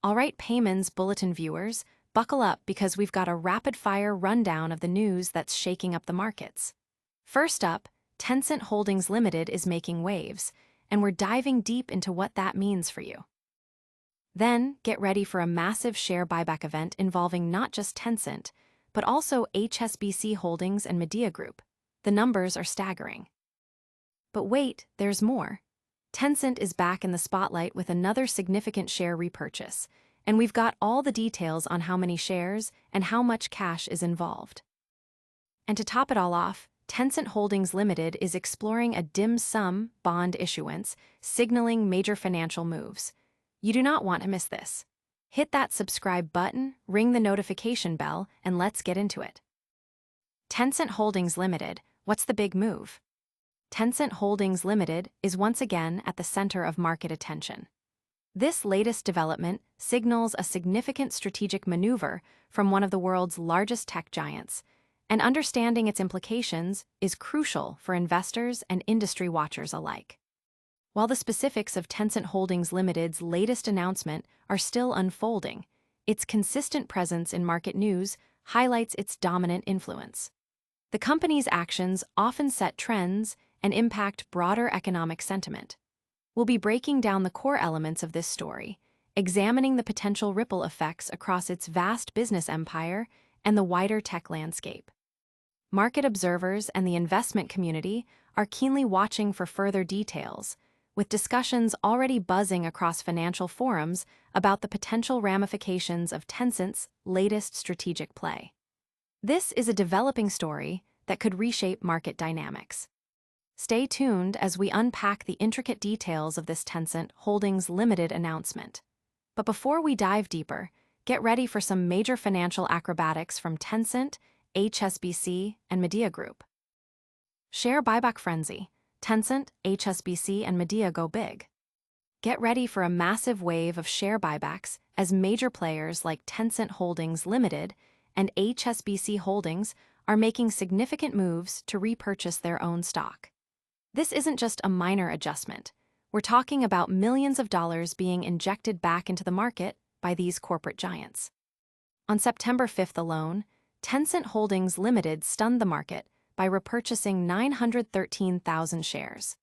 All right, Paimon's Bulletin viewers, buckle up because we've got a rapid-fire rundown of the news that's shaking up the markets. First up, Tencent Holdings Limited is making waves, and we're diving deep into what that means for you. Then, get ready for a massive share buyback event involving not just Tencent, but also HSBC Holdings and Midea Group. The numbers are staggering. But wait, there's more. Tencent is back in the spotlight with another significant share repurchase, and we've got all the details on how many shares and how much cash is involved. And to top it all off, Tencent Holdings Limited is exploring a dim sum bond issuance, signaling major financial moves. You do not want to miss this. Hit that subscribe button, ring the notification bell, and let's get into it. Tencent Holdings Limited, what's the big move? Tencent Holdings Limited is once again at the center of market attention. This latest development signals a significant strategic maneuver from one of the world's largest tech giants, and understanding its implications is crucial for investors and industry watchers alike. While the specifics of Tencent Holdings Limited's latest announcement are still unfolding, its consistent presence in market news highlights its dominant influence. The company's actions often set trends and impact broader economic sentiment. We'll be breaking down the core elements of this story, examining the potential ripple effects across its vast business empire and the wider tech landscape. Market observers and the investment community are keenly watching for further details, with discussions already buzzing across financial forums about the potential ramifications of Tencent's latest strategic play. This is a developing story that could reshape market dynamics. Stay tuned as we unpack the intricate details of this Tencent Holdings Limited announcement. But before we dive deeper, get ready for some major financial acrobatics from Tencent, HSBC, and Midea Group. Share buyback frenzy. Tencent, HSBC, and Midea go big. Get ready for a massive wave of share buybacks as major players like Tencent Holdings Limited and HSBC Holdings are making significant moves to repurchase their own stock. This isn't just a minor adjustment. We're talking about millions of dollars being injected back into the market by these corporate giants. On September 5th alone, Tencent Holdings Limited stunned the market by repurchasing 913,000 shares,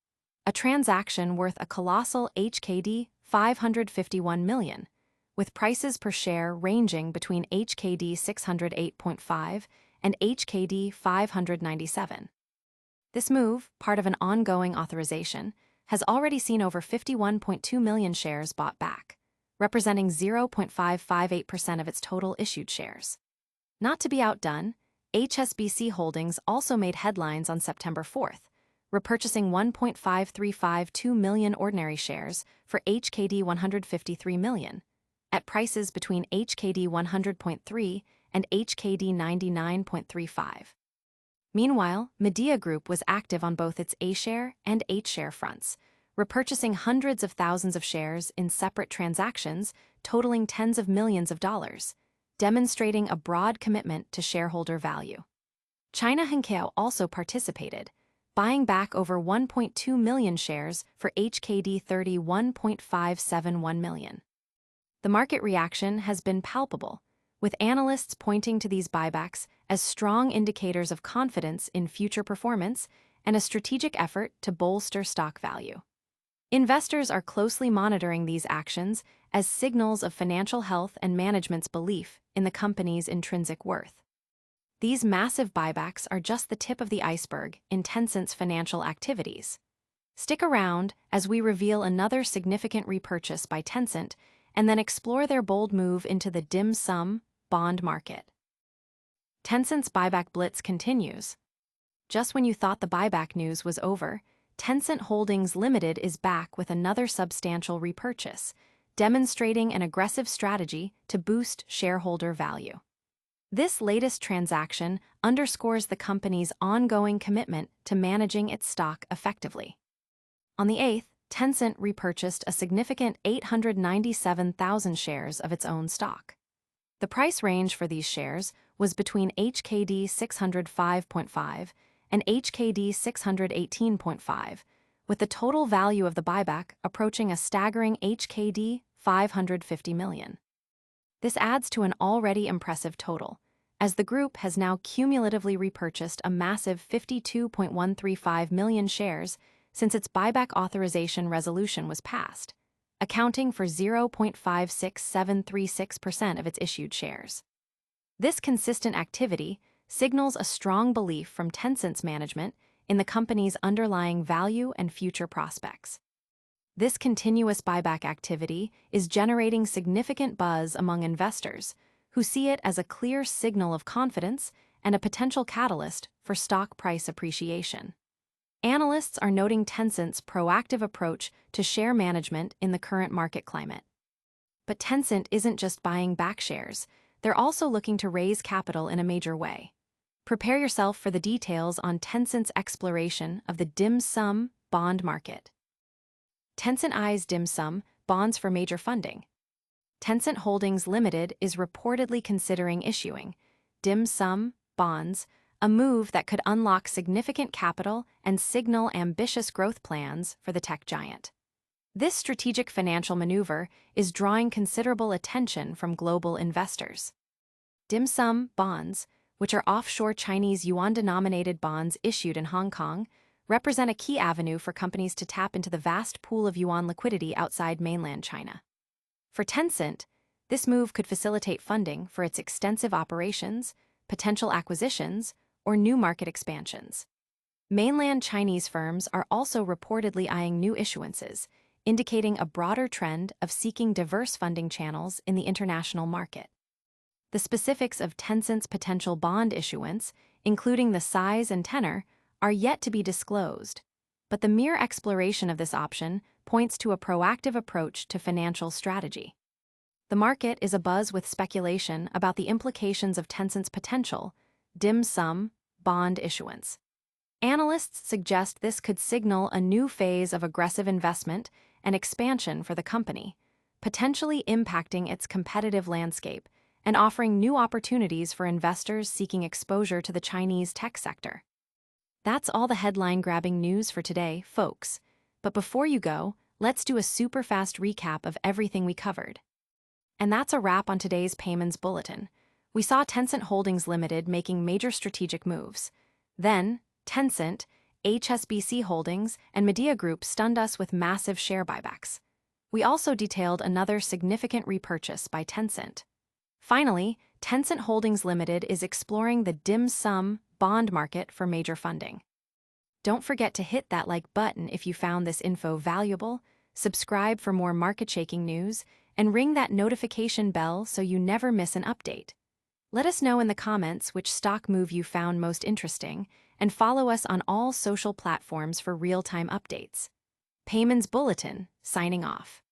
a transaction worth a colossal HKD 551 million, with prices per share ranging between HKD 608.5 and HKD 597. This move, part of an ongoing authorization, has already seen over 51.2 million shares bought back, representing 0.558% of its total issued shares. Not to be outdone, HSBC Holdings also made headlines on September 4th, repurchasing 1.5352 million ordinary shares for HKD 153 million, at prices between HKD 100.3 and HKD 99.35. Meanwhile, Midea Group was active on both its A-share and H-share fronts, repurchasing hundreds of thousands of shares in separate transactions totaling tens of millions of dollars, demonstrating a broad commitment to shareholder value. China Hengqiao also participated, buying back over 1.2 million shares for HKD 31.571 million. The market reaction has been palpable, with analysts pointing to these buybacks as strong indicators of confidence in future performance and a strategic effort to bolster stock value. Investors are closely monitoring these actions as signals of financial health and management's belief in the company's intrinsic worth. These massive buybacks are just the tip of the iceberg in Tencent's financial activities. Stick around as we reveal another significant repurchase by Tencent and then explore their bold move into the dim sum bond market. Tencent's buyback blitz continues. Just when you thought the buyback news was over, Tencent Holdings Limited is back with another substantial repurchase, demonstrating an aggressive strategy to boost shareholder value. This latest transaction underscores the company's ongoing commitment to managing its stock effectively. On the 8th, Tencent repurchased a significant 897,000 shares of its own stock. The price range for these shares was between HKD 605.5 and HKD 618.5, with the total value of the buyback approaching a staggering HKD 550 million. This adds to an already impressive total, as the group has now cumulatively repurchased a massive 52.135 million shares since its buyback authorization resolution was passed, accounting for 0.56736% of its issued shares. This consistent activity signals a strong belief from Tencent's management in the company's underlying value and future prospects. This continuous buyback activity is generating significant buzz among investors, who see it as a clear signal of confidence and a potential catalyst for stock price appreciation. Analysts are noting Tencent's proactive approach to share management in the current market climate. But Tencent isn't just buying back shares, they're also looking to raise capital in a major way. Prepare yourself for the details on Tencent's exploration of the dim sum bond market. Tencent eyes dim sum bonds for major funding. Tencent Holdings Limited is reportedly considering issuing dim sum bonds, a move that could unlock significant capital and signal ambitious growth plans for the tech giant. This strategic financial maneuver is drawing considerable attention from global investors. Dim sum bonds, which are offshore Chinese yuan-denominated bonds issued in Hong Kong, represent a key avenue for companies to tap into the vast pool of yuan liquidity outside mainland China. For Tencent, this move could facilitate funding for its extensive operations, potential acquisitions, or new market expansions. Mainland Chinese firms are also reportedly eyeing new issuances, indicating a broader trend of seeking diverse funding channels in the international market. The specifics of Tencent's potential bond issuance, including the size and tenor, are yet to be disclosed, but the mere exploration of this option points to a proactive approach to financial strategy. The market is abuzz with speculation about the implications of Tencent's potential dim sum bond issuance. Analysts suggest this could signal a new phase of aggressive investment and expansion for the company, potentially impacting its competitive landscape and offering new opportunities for investors seeking exposure to the Chinese tech sector. That's all the headline-grabbing news for today, folks. But before you go, let's do a super fast recap of everything we covered. And that's a wrap on today's Paimon's Bulletin. We saw Tencent Holdings Limited making major strategic moves. Then, Tencent, HSBC Holdings, and Midea Group stunned us with massive share buybacks. We also detailed another significant repurchase by Tencent. Finally, Tencent Holdings Limited is exploring the dim sum bond market for major funding. Don't forget to hit that like button if you found this info valuable, subscribe for more market-shaking news, and ring that notification bell so you never miss an update. Let us know in the comments which stock move you found most interesting, and follow us on all social platforms for real-time updates. Paimon's Bulletin, signing off.